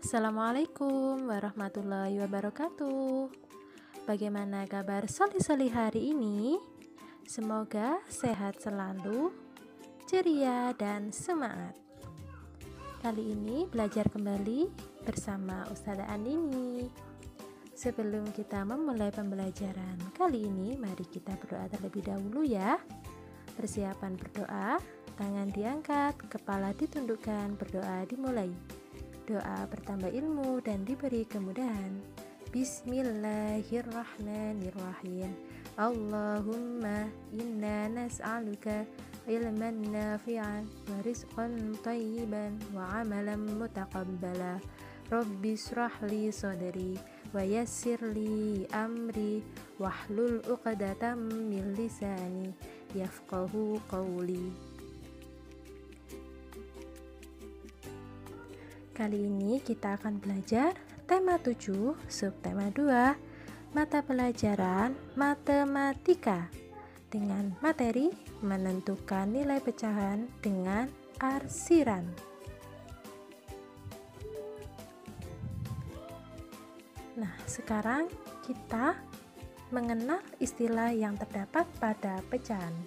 Assalamualaikum warahmatullahi wabarakatuh. Bagaimana kabar soli-soli hari ini? Semoga sehat selalu, ceria dan semangat. Kali ini belajar kembali bersama Ustazah Andini. Sebelum kita memulai pembelajaran kali ini, mari kita berdoa terlebih dahulu ya. Persiapan berdoa, tangan diangkat, kepala ditundukkan, berdoa dimulai. Doa bertambah ilmu dan diberi kemudahan. Bismillahirrahmanirrahim. Allahumma inna nas'aluka ilman nafi'an wa rizqan thayyiban wa amalan mutaqabbala. Rabbi shrah li sadri wa yassir li amri wahlul 'uqdatam min lisani yafqahu qawli. Kali ini kita akan belajar tema 7, subtema 2, mata pelajaran matematika dengan materi menentukan nilai pecahan dengan arsiran. Nah, sekarang kita mengenal istilah yang terdapat pada pecahan.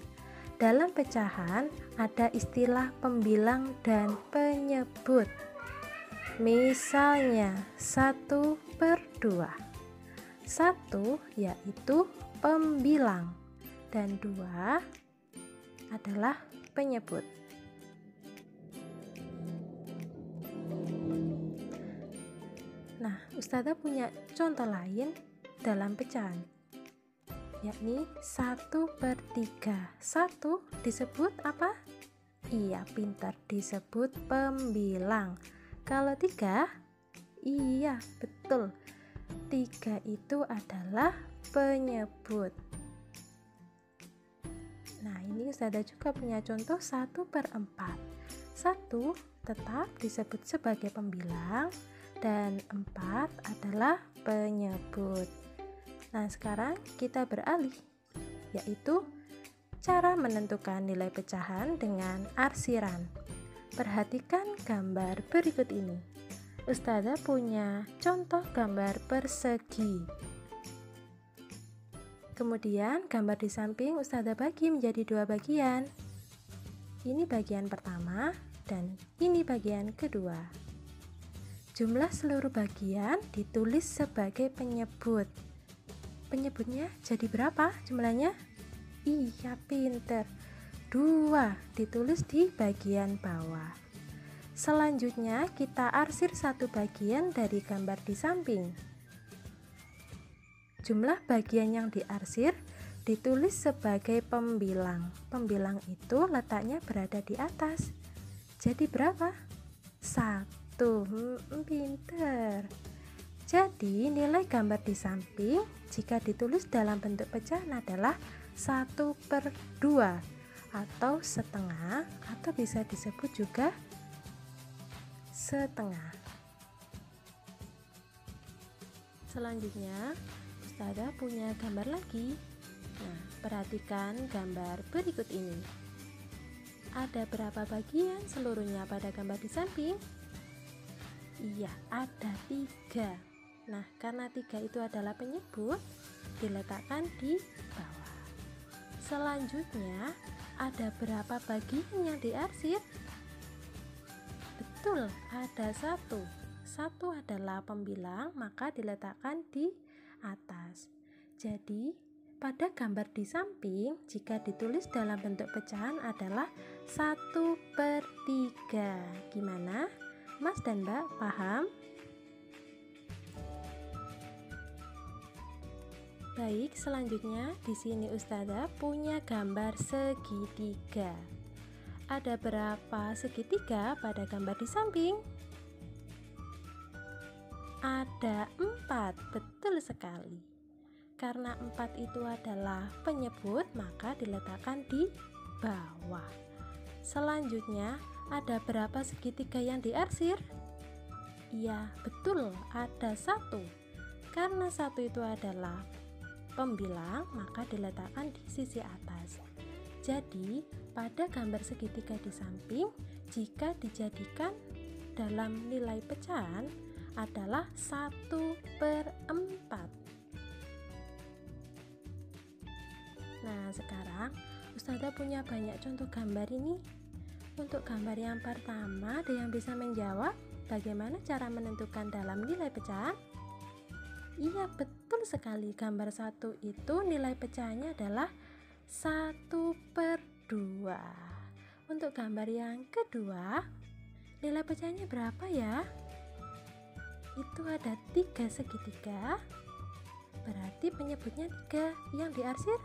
Dalam pecahan ada istilah pembilang dan penyebut. Misalnya 1/2. 1 yaitu pembilang dan 2 adalah penyebut. Nah, Ustazah punya contoh lain dalam pecahan, yakni 1/3. 1 disebut apa? Iya, pintar, disebut pembilang. Kalau 3, iya betul, 3 itu adalah penyebut. Nah, ini Ustazah juga punya contoh 1/4. 1 tetap disebut sebagai pembilang dan 4 adalah penyebut. Nah, sekarang kita beralih, yaitu cara menentukan nilai pecahan dengan arsiran. Perhatikan gambar berikut ini. Ustazah punya contoh gambar persegi. Kemudian gambar di samping Ustazah bagi menjadi 2 bagian. Ini bagian pertama dan ini bagian kedua. Jumlah seluruh bagian ditulis sebagai penyebut. Penyebutnya jadi berapa jumlahnya? Iya, pinter. 2 ditulis di bagian bawah. Selanjutnya kita arsir satu bagian dari gambar di samping. Jumlah bagian yang diarsir ditulis sebagai pembilang. Pembilang itu letaknya berada di atas. Jadi berapa? 1. Pinter. Jadi nilai gambar di samping jika ditulis dalam bentuk pecahan adalah 1/2 atau setengah, atau bisa disebut juga setengah. Selanjutnya Ustazah punya gambar lagi. Nah, perhatikan gambar berikut ini. Ada berapa bagian seluruhnya pada gambar di samping? Iya, ada 3. Nah, karena 3 itu adalah penyebut, diletakkan di bawah. Selanjutnya ada berapa bagian yang diarsir? Betul, ada 1. 1 adalah pembilang, maka diletakkan di atas. Jadi, pada gambar di samping, jika ditulis dalam bentuk pecahan adalah 1/3. Gimana? Mas dan Mbak paham? Baik, selanjutnya di sini Ustazah punya gambar segitiga. Ada berapa segitiga pada gambar di samping? Ada 4, betul sekali. Karena 4 itu adalah penyebut, maka diletakkan di bawah. Selanjutnya, ada berapa segitiga yang diarsir? Iya, betul, ada 1. Karena 1 itu adalah pembilang, maka diletakkan di sisi atas. Jadi, pada gambar segitiga di samping, jika dijadikan dalam nilai pecahan, adalah 1/4. Nah, sekarang Ustazah punya banyak contoh gambar ini. Untuk gambar yang pertama, ada yang bisa menjawab bagaimana cara menentukan dalam nilai pecahan? Iya, betul sekali. Gambar 1 itu nilai pecahannya adalah 1/2. Untuk gambar yang kedua, nilai pecahannya berapa ya? Itu ada 3 segitiga. Berarti penyebutnya 3. Yang diarsir?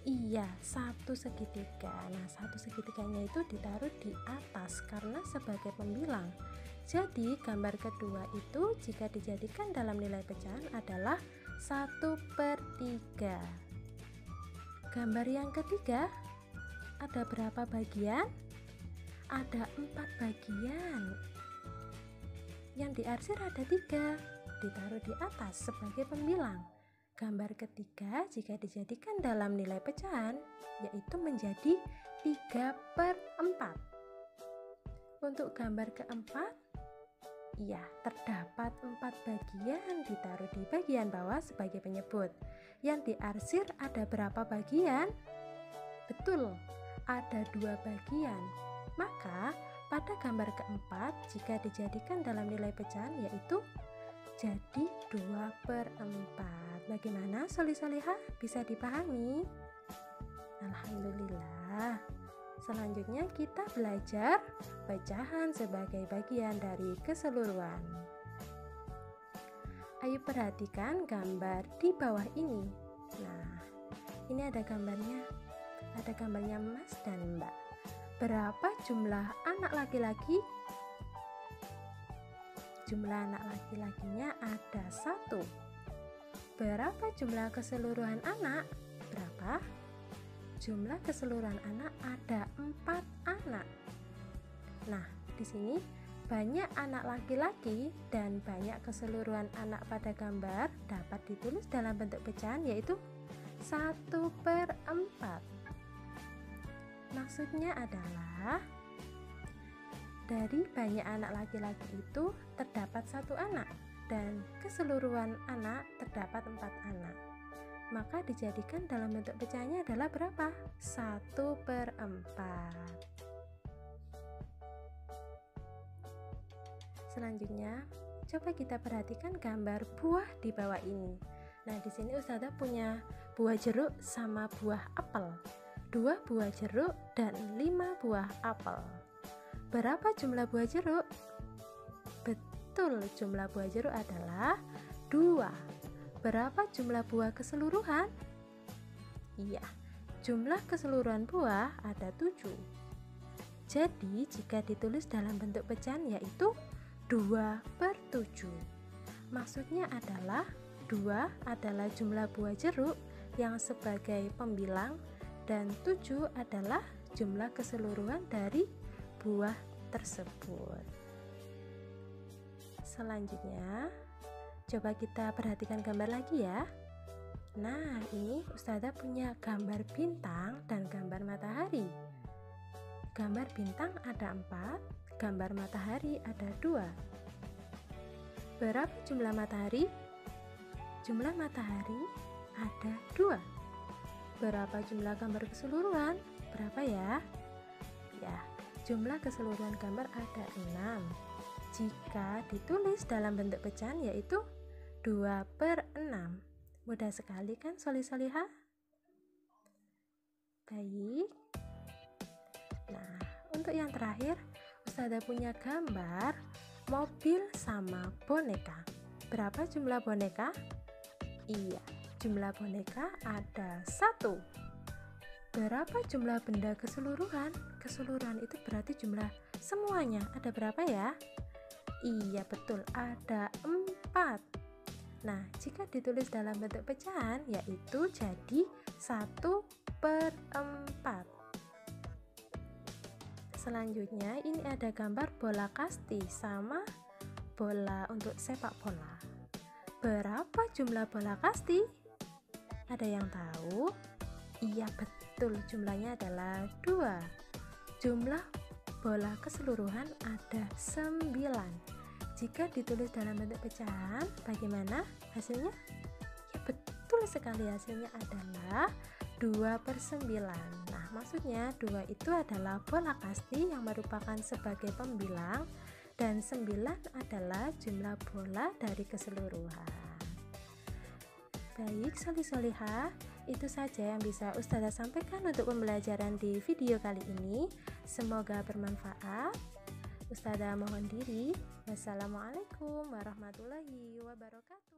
Iya, 1 segitiga. Nah, 1 segitiganya itu ditaruh di atas karena sebagai pembilang. Jadi gambar kedua itu jika dijadikan dalam nilai pecahan adalah 1/3. Gambar yang ketiga, ada berapa bagian? Ada 4 bagian. Yang diarsir ada 3, ditaruh di atas sebagai pembilang. Gambar ketiga jika dijadikan dalam nilai pecahan yaitu menjadi 3/4. Untuk gambar keempat, iya, terdapat 4 bagian ditaruh di bagian bawah sebagai penyebut. Yang diarsir ada berapa bagian? Betul, ada 2 bagian. Maka pada gambar keempat jika dijadikan dalam nilai pecahan yaitu jadi 2/4. Bagaimana solih-solihah? Bisa dipahami? Alhamdulillah. Selanjutnya kita belajar pecahan sebagai bagian dari keseluruhan. Ayo perhatikan gambar di bawah ini. Nah, ini ada gambarnya. Ada gambarnya Mas dan Mbak. Berapa jumlah anak laki-laki? Jumlah anak laki-lakinya ada 1. Berapa jumlah keseluruhan anak? Berapa? Jumlah keseluruhan anak ada 4 anak. Nah, di sini banyak anak laki-laki dan banyak keseluruhan anak pada gambar dapat ditulis dalam bentuk pecahan yaitu 1/4. Maksudnya adalah dari banyak anak laki-laki itu terdapat 1 anak dan keseluruhan anak terdapat 4 anak. Maka dijadikan dalam bentuk pecahannya adalah berapa? 1/4. Selanjutnya, coba kita perhatikan gambar buah di bawah ini. Nah, di sini Ustazah punya buah jeruk sama buah apel. 2 buah jeruk dan 5 buah apel. Berapa jumlah buah jeruk? Betul, jumlah buah jeruk adalah 2. Berapa jumlah buah keseluruhan? Iya, jumlah keseluruhan buah ada 7. Jadi, jika ditulis dalam bentuk pecahan yaitu 2/7. Maksudnya adalah 2 adalah jumlah buah jeruk yang sebagai pembilang dan 7 adalah jumlah keseluruhan dari buah tersebut. Selanjutnya, coba kita perhatikan gambar lagi ya. Nah, ini Ustazah punya gambar bintang dan gambar matahari. Gambar bintang ada 4, gambar matahari ada 2. Berapa jumlah matahari? Jumlah matahari ada 2. Berapa jumlah gambar keseluruhan? Berapa ya? Ya, jumlah keseluruhan gambar ada 6. Jika ditulis dalam bentuk pecahan yaitu 2/6. Mudah sekali kan solih-solihah? Baik. Nah, untuk yang terakhir, Ustazah punya gambar mobil sama boneka. Berapa jumlah boneka? Iya, jumlah boneka ada 1. Berapa jumlah benda keseluruhan? Keseluruhan itu berarti jumlah semuanya. Ada berapa ya? Iya, betul, ada 4. Nah, jika ditulis dalam bentuk pecahan yaitu jadi 1/4. Selanjutnya ini ada gambar bola kasti sama bola untuk sepak bola. Berapa jumlah bola kasti? Ada yang tahu? Iya, betul, jumlahnya adalah 2. Jumlah bola keseluruhan ada 9. Jika ditulis dalam bentuk pecahan, bagaimana hasilnya? Ya, betul sekali, hasilnya adalah 2/9. Nah, maksudnya 2 itu adalah bola kasti yang merupakan sebagai pembilang, dan 9 adalah jumlah bola dari keseluruhan. Baik, solih-solihah, itu saja yang bisa Ustazah sampaikan untuk pembelajaran di video kali ini. Semoga bermanfaat. Ustazah mohon diri. Wassalamualaikum warahmatullahi wabarakatuh.